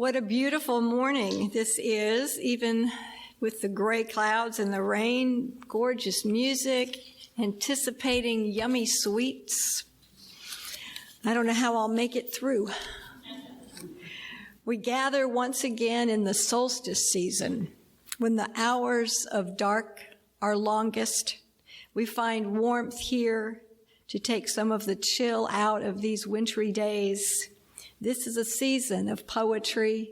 What a beautiful morning this is, even with the gray clouds and the rain, gorgeous music, anticipating yummy sweets. I don't know how I'll make it through. We gather once again in the solstice season, when the hours of dark are longest. We find warmth here to take some of the chill out of these wintry days. This is a season of poetry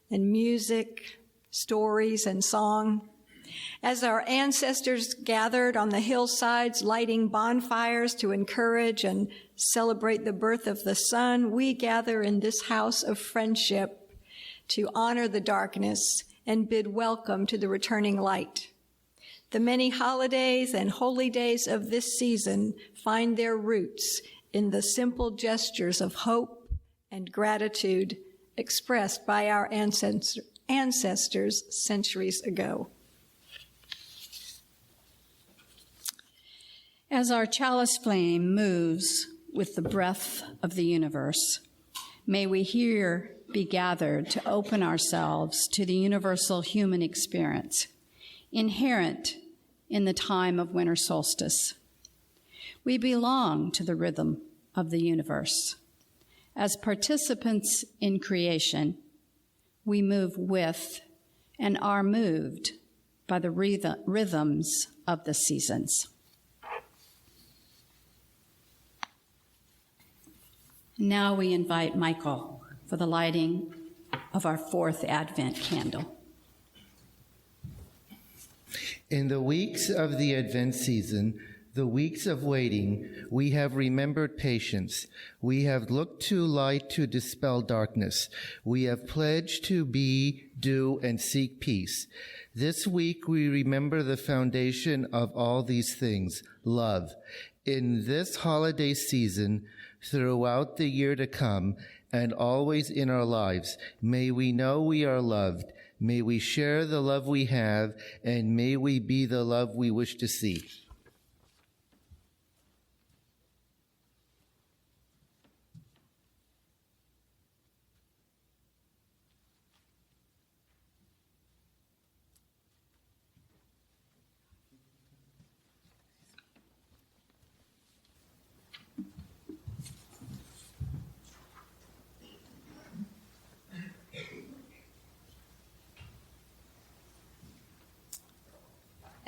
and music, stories and song. As our ancestors gathered on the hillsides, lighting bonfires to encourage and celebrate the birth of the sun, we gather in this house of friendship to honor the darkness and bid welcome to the returning light. The many holidays and holy days of this season find their roots in the simple gestures of hope and gratitude expressed by our ancestors centuries ago. As our chalice flame moves with the breath of the universe, may we here be gathered to open ourselves to the universal human experience, inherent in the time of winter solstice. We belong to the rhythm of the universe. As participants in creation, we move with and are moved by the rhythms of the seasons. Now we invite Michael for the lighting of our fourth Advent candle. In the weeks of the Advent season, the weeks of waiting, we have remembered patience. We have looked to light to dispel darkness. We have pledged to be, do, and seek peace. This week, we remember the foundation of all these things, love. In this holiday season, throughout the year to come, and always in our lives, may we know we are loved. May we share the love we have, and may we be the love we wish to see.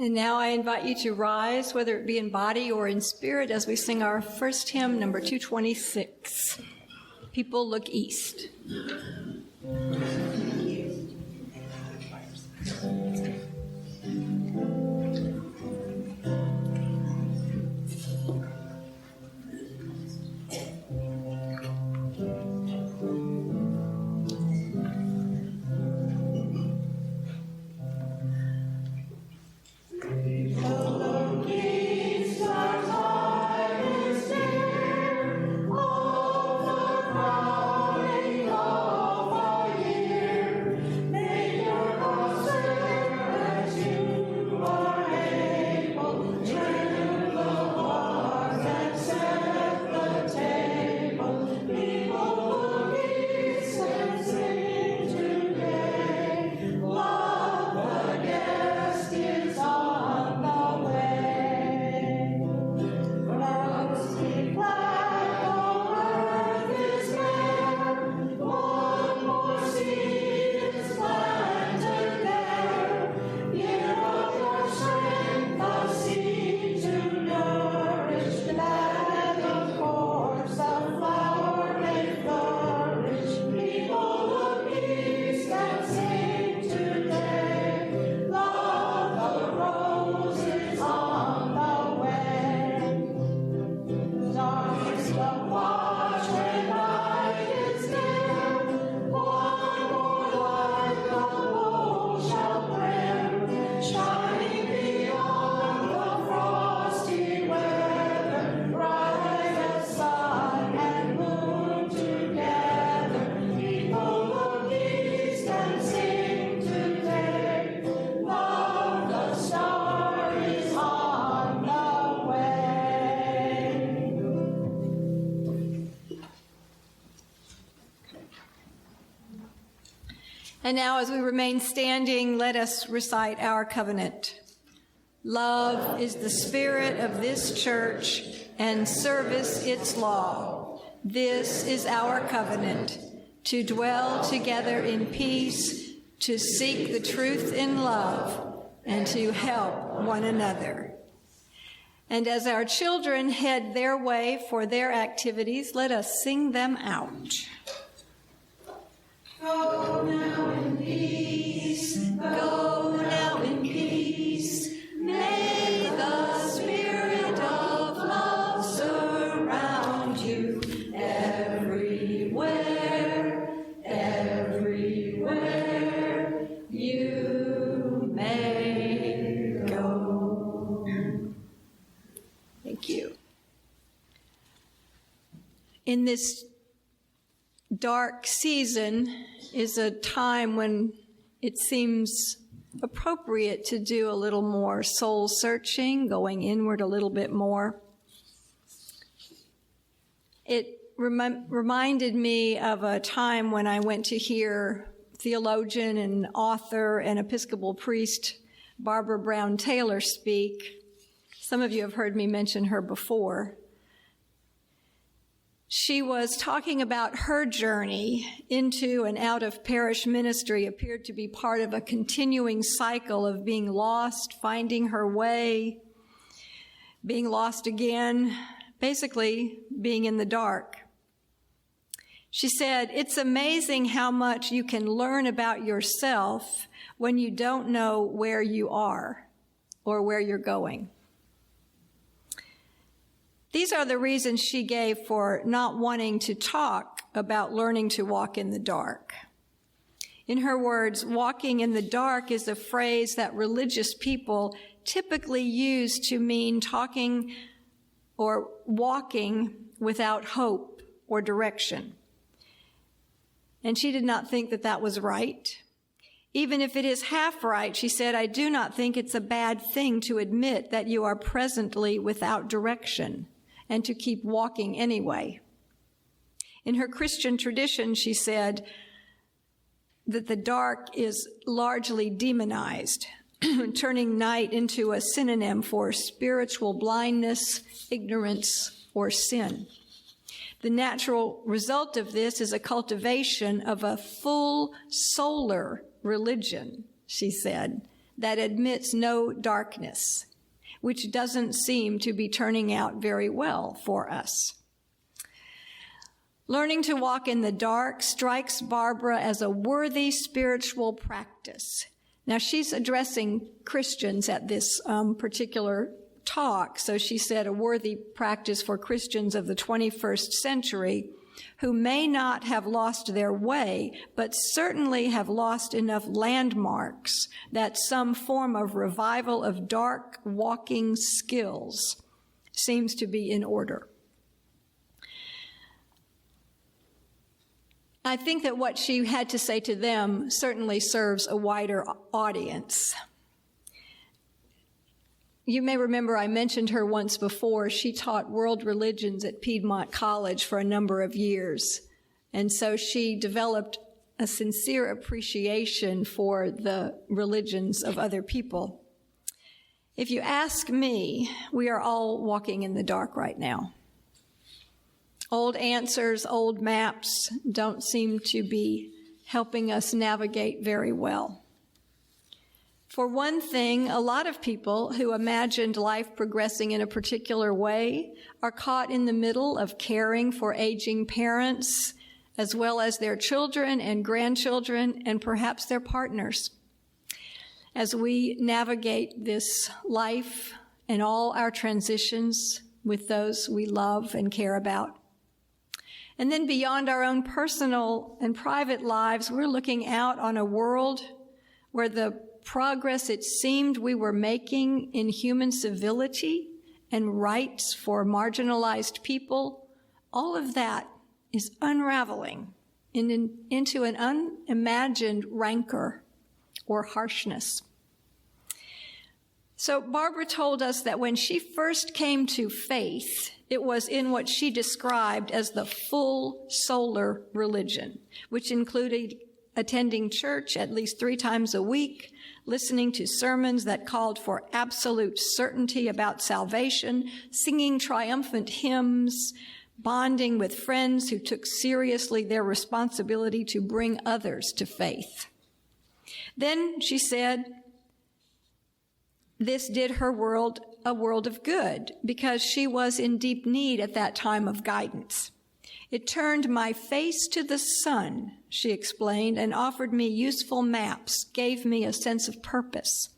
And now I invite you to rise, whether it be in body or in spirit, as we sing our first hymn, number 226, People Look East. And now, as we remain standing, let us recite our covenant. Love is the spirit of this church, and service its law. This is our covenant, to dwell together in peace, to seek the truth in love, and to help one another. And as our children head their way for their activities, let us sing them out. Go now in peace, go now in peace. May the spirit of love surround you everywhere, everywhere you may go. Thank you. In this dark season is a time when it seems appropriate to do a little more soul searching, going inward a little bit more. It reminded me of a time when I went to hear theologian and author and Episcopal priest Barbara Brown Taylor speak. Some of you have heard me mention her before. She was talking about her journey into and out of parish ministry, appeared to be part of a continuing cycle of being lost, finding her way, being lost again, basically being in the dark. She said, "It's amazing how much you can learn about yourself when you don't know where you are or where you're going." These are the reasons she gave for not wanting to talk about learning to walk in the dark. In her words, walking in the dark is a phrase that religious people typically use to mean talking or walking without hope or direction. And she did not think that that was right. Even if it is half right, she said, I do not think it's a bad thing to admit that you are presently without direction and to keep walking anyway. In her Christian tradition, she said that the dark is largely demonized, turning night into a synonym for spiritual blindness, ignorance, or sin. The natural result of this is a cultivation of a full solar religion, she said, that admits no darkness, which doesn't seem to be turning out very well for us. Learning to walk in the dark strikes Barbara as a worthy spiritual practice. Now, she's addressing Christians at this particular talk, so she said a worthy practice for Christians of the 21st century who may not have lost their way, but certainly have lost enough landmarks that some form of revival of dark walking skills seems to be in order. I think that what she had to say to them certainly serves a wider audience. You may remember I mentioned her once before. She taught world religions at Piedmont College for a number of years. And so she developed a sincere appreciation for the religions of other people. If you ask me, we are all walking in the dark right now. Old answers, old maps don't seem to be helping us navigate very well. For one thing, a lot of people who imagined life progressing in a particular way are caught in the middle of caring for aging parents, as well as their children and grandchildren, and perhaps their partners. As we navigate this life and all our transitions with those we love and care about. And then beyond our own personal and private lives, we're looking out on a world where the progress it seemed we were making in human civility and rights for marginalized people, all of that is unraveling into an unimagined rancor or harshness. So Barbara told us that when she first came to faith, it was in what she described as the full solar religion, which included attending church at least 3 times a week, listening to sermons that called for absolute certainty about salvation, singing triumphant hymns, bonding with friends who took seriously their responsibility to bring others to faith. Then, she said, this did her world a world of good because she was in deep need at that time of guidance. It turned my face to the sun, she explained, and offered me useful maps, gave me a sense of purpose.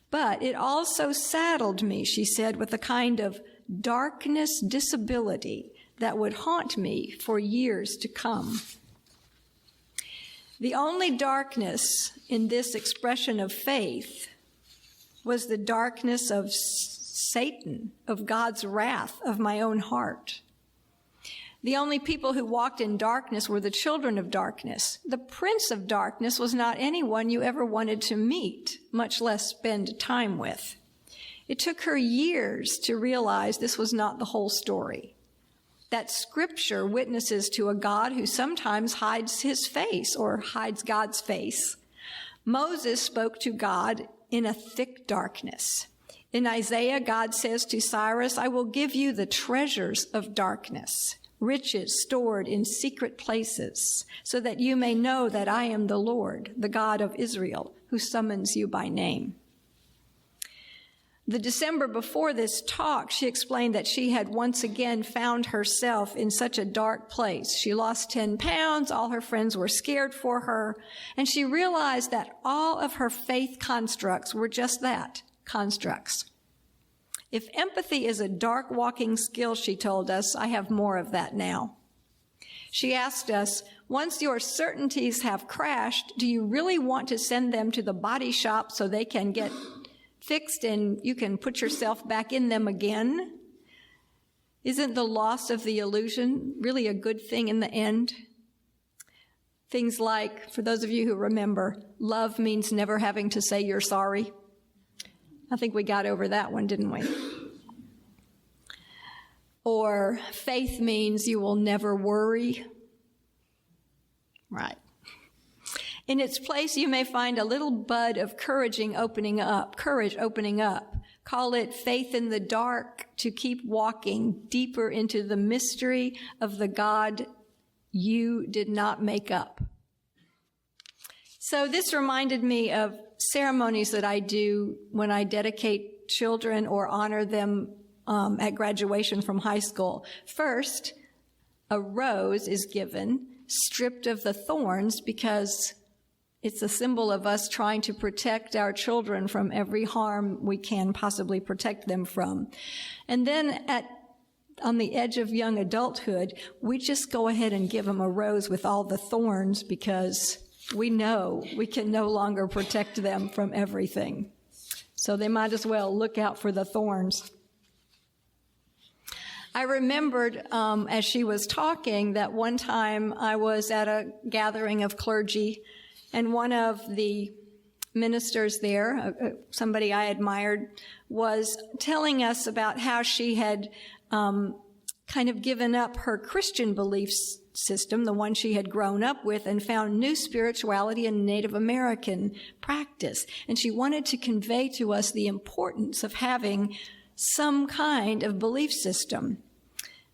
But it also saddled me, she said, with a kind of darkness disability that would haunt me for years to come. The only darkness in this expression of faith was the darkness of Satan, of God's wrath, of my own heart. The only people who walked in darkness were the children of darkness. The prince of darkness was not anyone you ever wanted to meet, much less spend time with. It took her years to realize this was not the whole story, that Scripture witnesses to a God who sometimes hides his face or hides God's face. Moses spoke to God in a thick darkness. In Isaiah, God says to Cyrus, I will give you the treasures of darkness, riches stored in secret places, so that you may know that I am the Lord, the God of Israel, who summons you by name. The December before this talk, she explained that she had once again found herself in such a dark place. She lost 10 pounds, all her friends were scared for her, and she realized that all of her faith constructs were just that, constructs. If empathy is a dark walking skill, she told us, I have more of that now. She asked us, once your certainties have crashed, do you really want to send them to the body shop so they can get fixed and you can put yourself back in them again? Isn't the loss of the illusion really a good thing in the end? Things like, for those of you who remember, love means never having to say you're sorry. I think we got over that one, didn't we? Or faith means you will never worry. Right. In its place, you may find a little bud of courage opening up. Call it faith in the dark, to keep walking deeper into the mystery of the God you did not make up. So this reminded me of ceremonies that I do when I dedicate children or honor them at graduation from high school. First, a rose is given, stripped of the thorns, because it's a symbol of us trying to protect our children from every harm we can possibly protect them from. And then on the edge of young adulthood, we just go ahead and give them a rose with all the thorns because we know we can no longer protect them from everything. So they might as well look out for the thorns. I remembered as she was talking that one time I was at a gathering of clergy, and one of the ministers there, somebody I admired, was telling us about how she had kind of given up her Christian belief system, the one she had grown up with, and found new spirituality in Native American practice. And she wanted to convey to us the importance of having some kind of belief system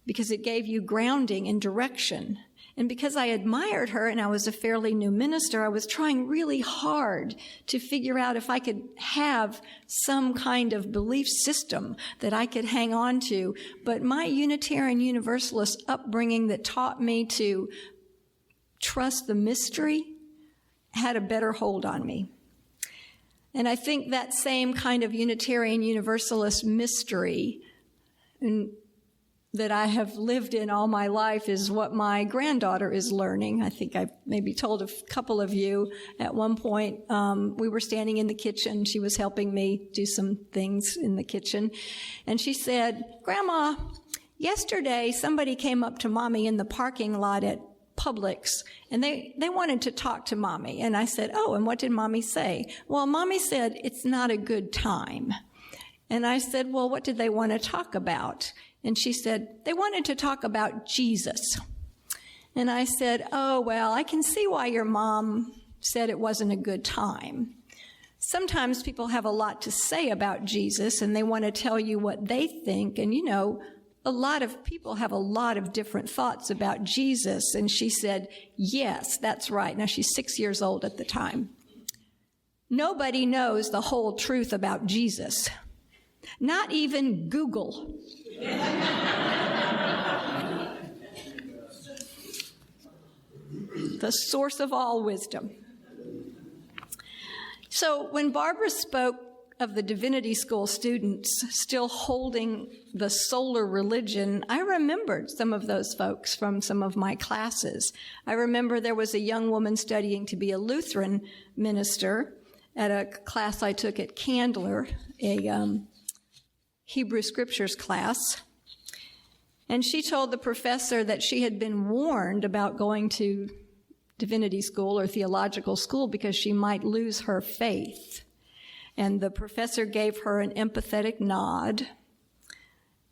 because it gave you grounding and direction. And because I admired her and I was a fairly new minister, I was trying really hard to figure out if I could have some kind of belief system that I could hang on to. But my Unitarian Universalist upbringing that taught me to trust the mystery had a better hold on me. And I think that same kind of Unitarian Universalist mystery that I have lived in all my life is what my granddaughter is learning. I think I maybe told a couple of you at one point, we were standing in the kitchen. She was helping me do some things in the kitchen. And she said, Grandma, yesterday somebody came up to Mommy in the parking lot at Publix, and they wanted to talk to Mommy. And I said, oh, and what did Mommy say? Well, Mommy said, it's not a good time. And I said, well, what did they want to talk about? And she said, they wanted to talk about Jesus. And I said, oh, well, I can see why your mom said it wasn't a good time. Sometimes people have a lot to say about Jesus, and they want to tell you what they think. And, you know, a lot of people have a lot of different thoughts about Jesus. And she said, yes, that's right. Now, she's 6 years old at the time. Nobody knows the whole truth about Jesus. Not even Google. The source of all wisdom. So when Barbara spoke of the divinity school students still holding the solar religion, I remembered some of those folks from some of my classes. I remember there was a young woman studying to be a Lutheran minister at a class I took at Candler, a Hebrew Scriptures class. And she told the professor that she had been warned about going to divinity school or theological school because she might lose her faith. And the professor gave her an empathetic nod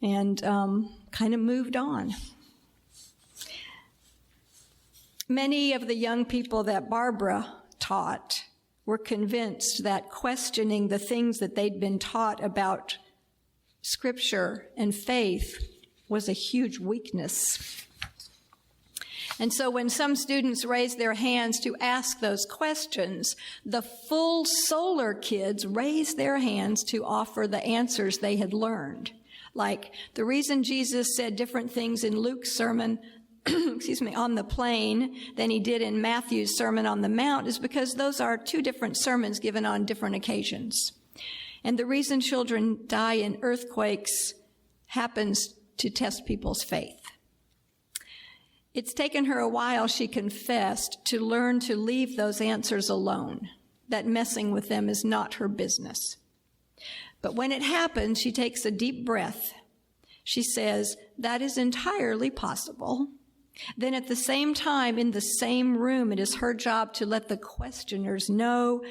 and kind of moved on. Many of the young people that Barbara taught were convinced that questioning the things that they'd been taught about Scripture and faith was a huge weakness. And so when some students raised their hands to ask those questions, the full solar kids raised their hands to offer the answers they had learned. Like the reason Jesus said different things in Luke's sermon on the plain than he did in Matthew's Sermon on the Mount is because those are two different sermons given on different occasions. And the reason children die in earthquakes happens to test people's faith. It's taken her a while, she confessed, to learn to leave those answers alone, that messing with them is not her business. But when it happens, she takes a deep breath. She says, that is entirely possible. Then at the same time, in the same room, it is her job to let the questioners know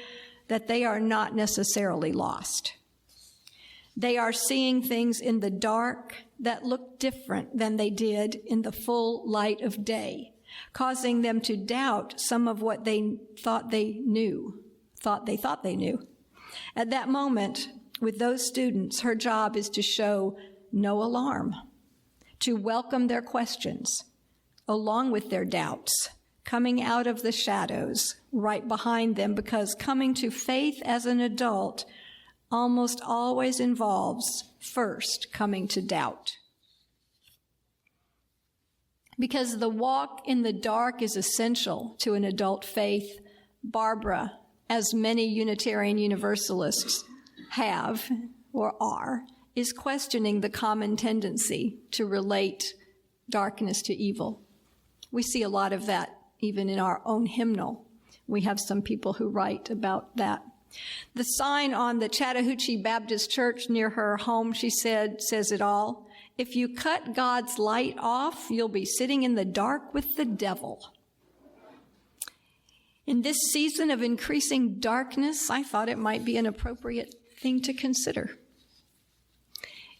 that they are not necessarily lost. They are seeing things in the dark that look different than they did in the full light of day, causing them to doubt some of what they thought they knew. At that moment, with those students, her job is to show no alarm, to welcome their questions, along with their doubts, coming out of the shadows right behind them, because coming to faith as an adult almost always involves first coming to doubt. Because the walk in the dark is essential to an adult faith, Barbara, as many Unitarian Universalists have or are, is questioning the common tendency to relate darkness to evil. We see a lot of that even in our own hymnal. We have some people who write about that. The sign on the Chattahoochee Baptist Church near her home, she said, says it all. If you cut God's light off, you'll be sitting in the dark with the devil. In this season of increasing darkness, I thought it might be an appropriate thing to consider.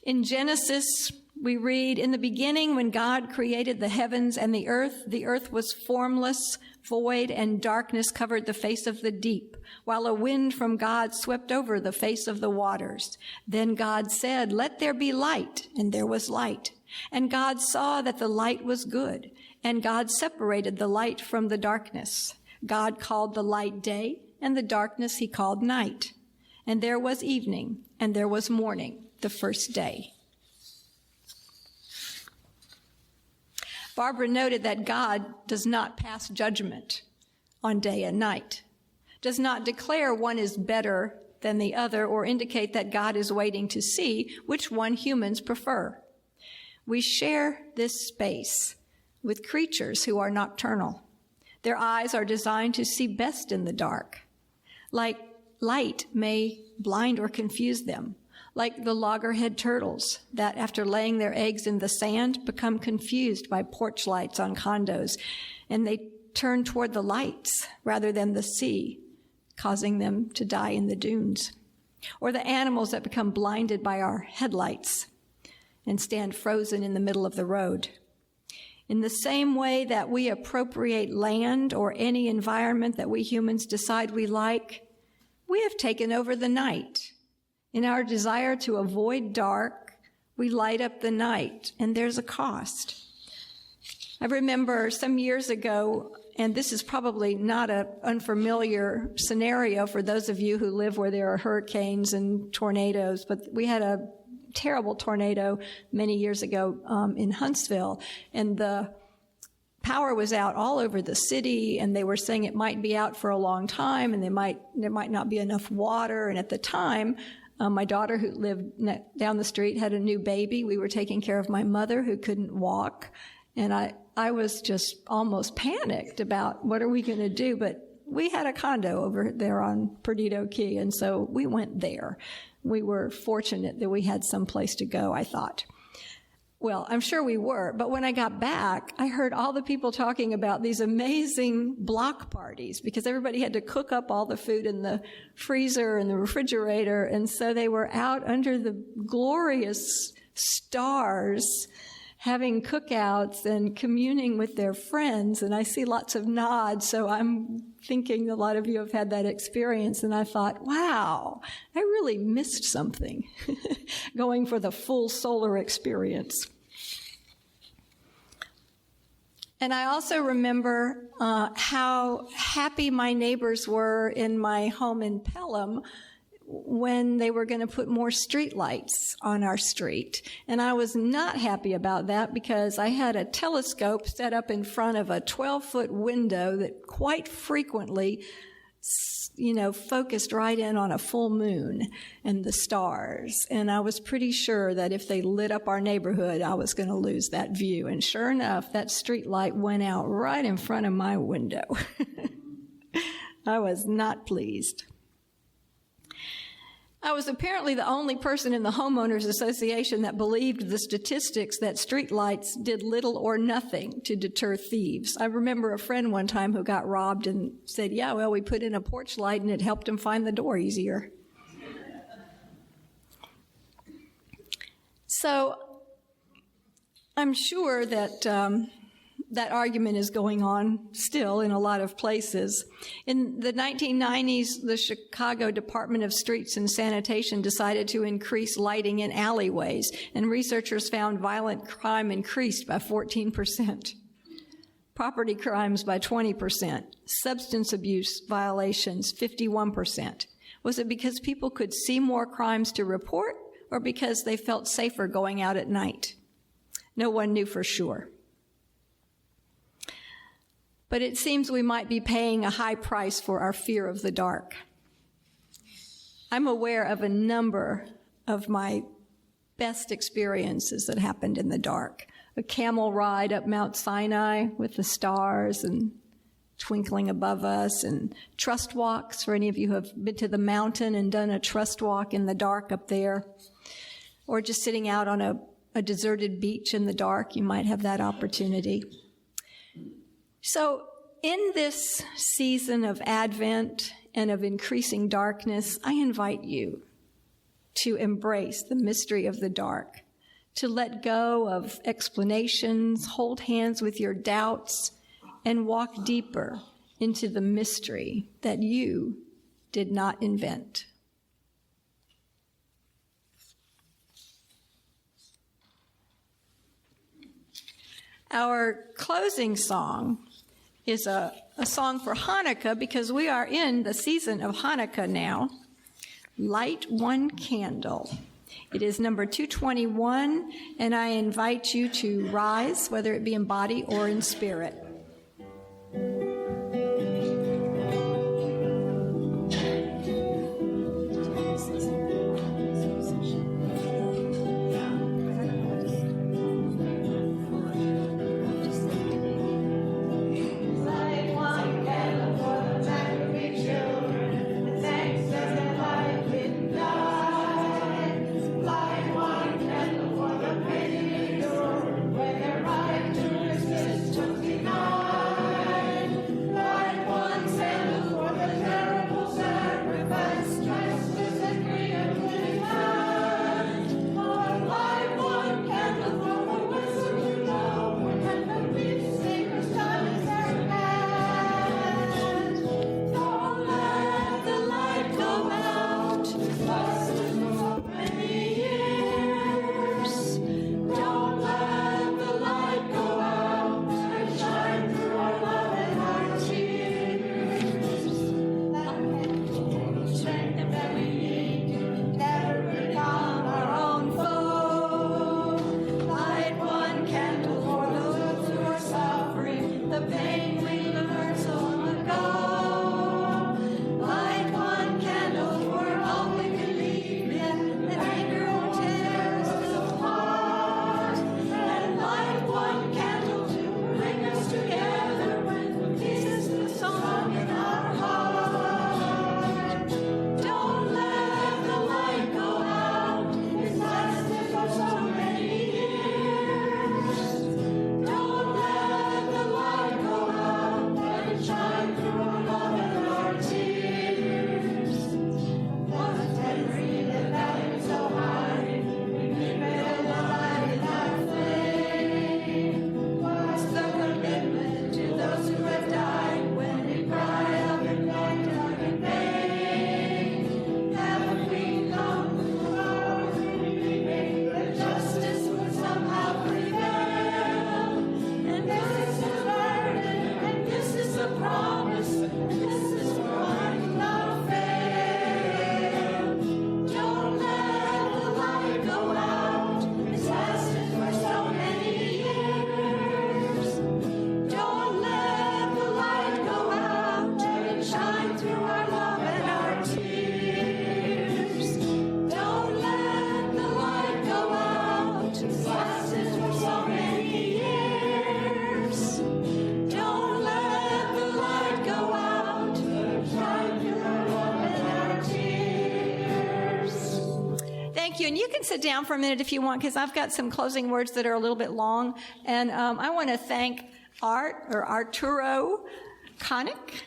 In Genesis, we read, in the beginning, when God created the heavens and the earth was formless, void, and darkness covered the face of the deep, while a wind from God swept over the face of the waters. Then God said, let there be light, and there was light. And God saw that the light was good, and God separated the light from the darkness. God called the light day, and the darkness he called night. And there was evening, and there was morning, the first day. Barbara noted that God does not pass judgment on day and night, does not declare one is better than the other, or indicate that God is waiting to see which one humans prefer. We share this space with creatures who are nocturnal. Their eyes are designed to see best in the dark. Like light may blind or confuse them, like the loggerhead turtles that, after laying their eggs in the sand, become confused by porch lights on condos, and they turn toward the lights rather than the sea, causing them to die in the dunes. Or the animals that become blinded by our headlights and stand frozen in the middle of the road. In the same way that we appropriate land or any environment that we humans decide we like, we have taken over the night. In our desire to avoid dark, we light up the night, and there's a cost. I remember some years ago, and this is probably not an unfamiliar scenario for those of you who live where there are hurricanes and tornadoes, but we had a terrible tornado many years ago in Huntsville, and the power was out all over the city, and they were saying it might be out for a long time, and there might not be enough water. And at the time, my daughter, who lived down the street, had a new baby. We were taking care of my mother, who couldn't walk, and I was just almost panicked about what are we going to do. But we had a condo over there on Perdido Key, and so we went there. We were fortunate that we had some place to go, I thought. Well, I'm sure we were, but when I got back, I heard all the people talking about these amazing block parties because everybody had to cook up all the food in the freezer and the refrigerator, and so they were out under the glorious stars having cookouts and communing with their friends, and I see lots of nods, so I'm thinking a lot of you have had that experience, and I thought, wow, I really missed something going for the full solar experience. And I also remember how happy my neighbors were in my home in Pelham when they were going to put more street lights on our street. And I was not happy about that because I had a telescope set up in front of a 12-foot window that quite frequently focused right in on a full moon and the stars. And I was pretty sure that if they lit up our neighborhood, I was going to lose that view. And sure enough, that street light went out right in front of my window. I was not pleased. I was apparently the only person in the homeowners association that believed the statistics that streetlights did little or nothing to deter thieves. I remember a friend one time who got robbed and said, yeah, well, we put in a porch light and it helped him find the door easier. So I'm sure that that argument is going on still in a lot of places. In the 1990s, the Chicago Department of Streets and Sanitation decided to increase lighting in alleyways, and researchers found violent crime increased by 14%, property crimes by 20%, substance abuse violations 51%. Was it because people could see more crimes to report, or because they felt safer going out at night? No one knew for sure. But it seems we might be paying a high price for our fear of the dark. I'm aware of a number of my best experiences that happened in the dark. A camel ride up Mount Sinai with the stars and twinkling above us, and trust walks, for any of you who have been to the mountain and done a trust walk in the dark up there, or just sitting out on a deserted beach in the dark, you might have that opportunity. So in this season of Advent and of increasing darkness, I invite you to embrace the mystery of the dark, to let go of explanations, hold hands with your doubts, and walk deeper into the mystery that you did not invent. Our closing song is a song for Hanukkah, because we are in the season of Hanukkah now. Light One Candle. It is number 221, and I invite you to rise, whether it be in body or in spirit. Took me and you can sit down for a minute if you want, because I've got some closing words that are a little bit long. And I want to thank Arturo Connick.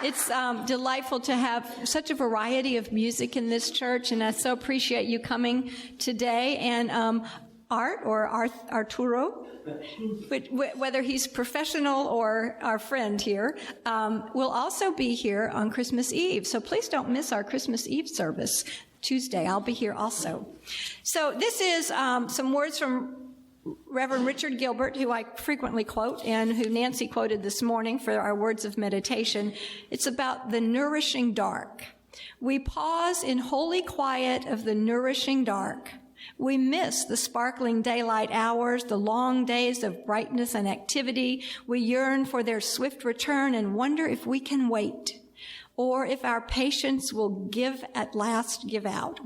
It's delightful to have such a variety of music in this church, and I so appreciate you coming today. And Arturo, whether he's professional or our friend here, will also be here on Christmas Eve. So please don't miss our Christmas Eve service Tuesday. I'll be here also. So this is some words from Reverend Richard Gilbert, who I frequently quote and who Nancy quoted this morning for our words of meditation. It's about the nourishing dark. We pause in holy quiet of the nourishing dark. We miss the sparkling daylight hours, the long days of brightness and activity. We yearn for their swift return and wonder if we can wait, or if our patience will at last give out.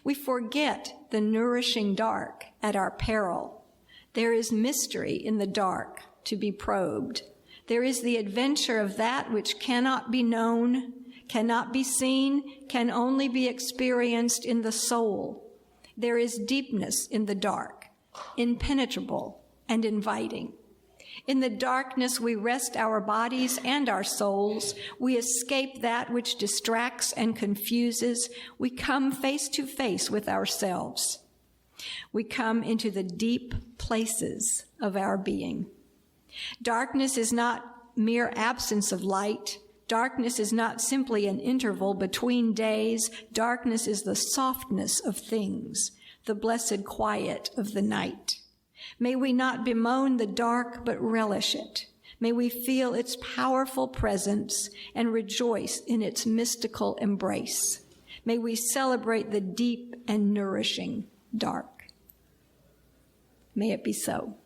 We forget the nourishing dark at our peril. There is mystery in the dark to be probed. There is the adventure of that which cannot be known, cannot be seen, can only be experienced in the soul. There is deepness in the dark, impenetrable and inviting. In the darkness, we rest our bodies and our souls. We escape that which distracts and confuses. We come face to face with ourselves. We come into the deep places of our being. Darkness is not mere absence of light. Darkness is not simply an interval between days. Darkness is the softness of things, the blessed quiet of the night. May we not bemoan the dark, but relish it. May we feel its powerful presence and rejoice in its mystical embrace. May we celebrate the deep and nourishing dark. May it be so.